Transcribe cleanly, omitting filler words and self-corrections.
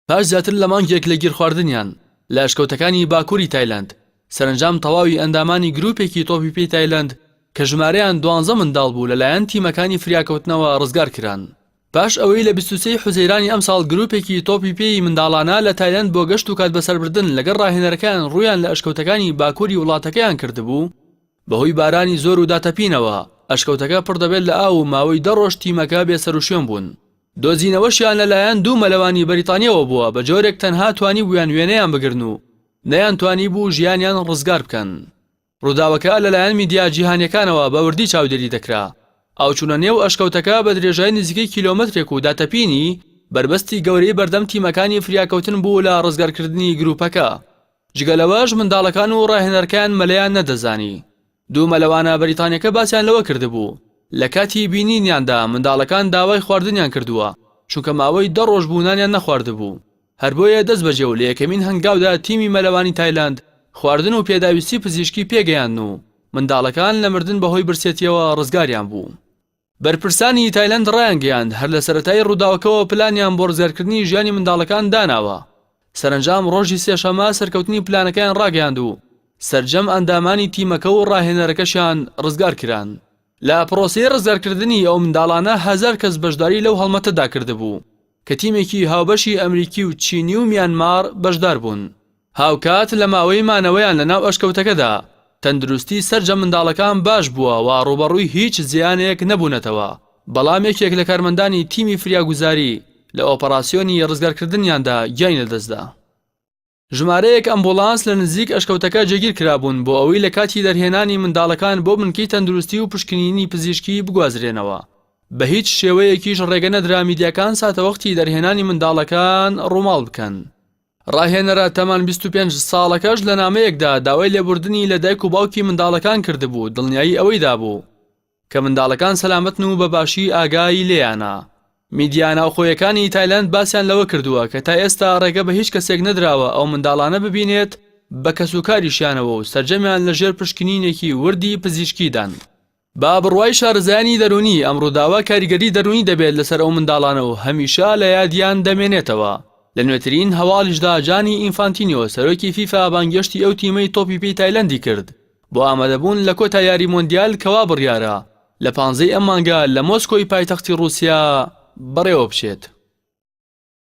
پاش زیاتر لە مانگێک لە گیرخواردنیان لە ئەشکەوتەکانی باکووری تایلەند سەرنجام تەواوی ئەندامانی گروپێکی تۆپی پێی تایلەند کە ژمارەیان 12 منداڵ بوو لەلایەن تیمەکانی فریاکەوتنەوە ڕزگار کران. پاش ئەوەی لە 23 حوزەیرانی ئەمساڵ گروپێکی تۆپی پێی منداڵانە لە تایلەند بۆ گەشت و کات بەسەربردن لەگەڵ ڕاهێنەرەکان ڕوویان لە ئەشکەوتەکانی باکووری وڵاتەکەیان کردبوو بەهۆی بارانی زۆر و داتەپینەوە ئەشکەوتەکە پڕ دەبێت لە ئاو و ماوەی 10 ڕۆژ تیمەکە بێسەروشێن بوون. دۆزینەوەشیان لەلایەن 2 مەلەوانی بەریتانیەوە بووە بە جۆرێک تەنها توانی بوویان وێنەیان بگرن و نەیان توانی بوو ژیانیان ڕزگار بکەن. ڕووداوەکە لەلایەن میدیا جیهانیەکانەوە بە وردی چاودێری دەکرا. ئاوچوونە نێو ئەشکەوتەکە بە درێژای نزیکەی کیلۆمەترێک و داتەپینی بربەستی گەورەی بەردەم تیمەکانی فریاکەوتن بوو لە ڕزگارکردنی گروپەکە. جگەلەوەش منداڵەکان و ڕاهێنەرەکان مەلەیان نەدەزانی. 2 مەلەوانە بەریتانیەکە باسییان لەوە کردبوو لە کاتی بینینیاندا منداڵەکان داوای خواردنیان کردووە چونکە ماوەی 10 ڕۆژ بوونانیان نەخواردبوو. هەر بۆیە دەست بەجێ و لە یەکەمین هەنگاودا تیمی مەلەوانی تایلەند خواردن و پێداویستی پزیشکی پێگەیاند و منداڵەکان لە مردن بەهۆی برسێتیەوە ڕزگاریان بوو. بەرپرسانی تایلەند ڕایانگەیاند هەر لە سەرەتای ڕووداوەکەوە پلانیان بۆ ڕزگارکردنی ژیانی منداڵەکان داناوە. سەرنجام ڕۆژی سێشەمە سەرکەوتنی پلانەکەیان ڕاگەیاند و سەرجەم ئەندامانی تیمەکە و ڕاهێنەرەکەشیان ڕزگار کران. لە پرۆسەی ڕزگارکردنی ئەو منداڵانە 1000 کەس بەشداری لەو هەڵمەتەدا کردبوو کە تیمێکی هاوبەشی ئەمریکی و چینی و میانمار بەشدار بوون. هاوکات لە ماوەی مانەوەیان لەناو ئەشکەوتەکەدا تەندروستی سەرجەم منداڵەکان باش بووە و ڕوبەڕووی هیچ زیانێک نەبوونەتەوە. بەڵام یەکێک لە کارمەندانی تیمی فریاگوزاری لە ئۆپەراسیۆنی ڕزگارکردنیاندا گیانی لەدەستدا. ژمارەیەک ئەمبوڵانس لە نزیک ئەشکەوتەکە جێگیر کرابوون بۆ ئەوەی لە کاتی دەرهێنانی منداڵەکان بۆ بنکەی تەندروستی و پشکنینی پزیشکی بگوازرێنەوە. بە هیچ شێوەیەکیش ڕێگە نەدرا میدیاکان ساتەوەختی دەرهێنانی منداڵەکان ڕووماڵ بکەن. ڕاهێنەرە تەمان 25 ساڵەکەش لە نامەیەکدا داوای لێبوردنی لە دایک و باوکی منداڵەکان کردبوو دڵنیایی ئەوەی دابوو کە منداڵەکان سەلامەتن و بەباشی ئاگای لێیانە. میدیا ناوخۆیەکانی تایلەند باسییان لەوە کردووە کە تا ئێستا ڕێگە بە هیچ کەسێک نەدراوە ئەو منداڵانە ببینێت بە کەسوکاریشیانەوە و سەرجەمیان لەژێر پشکنینێکی وردی پزیشکیدان. با بڕوای شارەزایانی دەرونی ئەم ڕووداوە کاریگەری دەرونی دەبێت لەسەر ئەو منداڵانە و هەمیشە لە یادیان دەمێنێتەوە. لە نوێترین هەواڵیشدا جانی ئینفانتینیۆ سەرۆکی فیفا بانگەشتی ئەو تیمەی تۆپی پێی تایلەندی کرد بۆ ئامادەبوون لە کۆتا یاری مۆندیال کەوا بڕیارە لە 15 ئەم مانگە لە مۆسکۆی پایتەختی ڕووسیا بەڕێوە بچێت.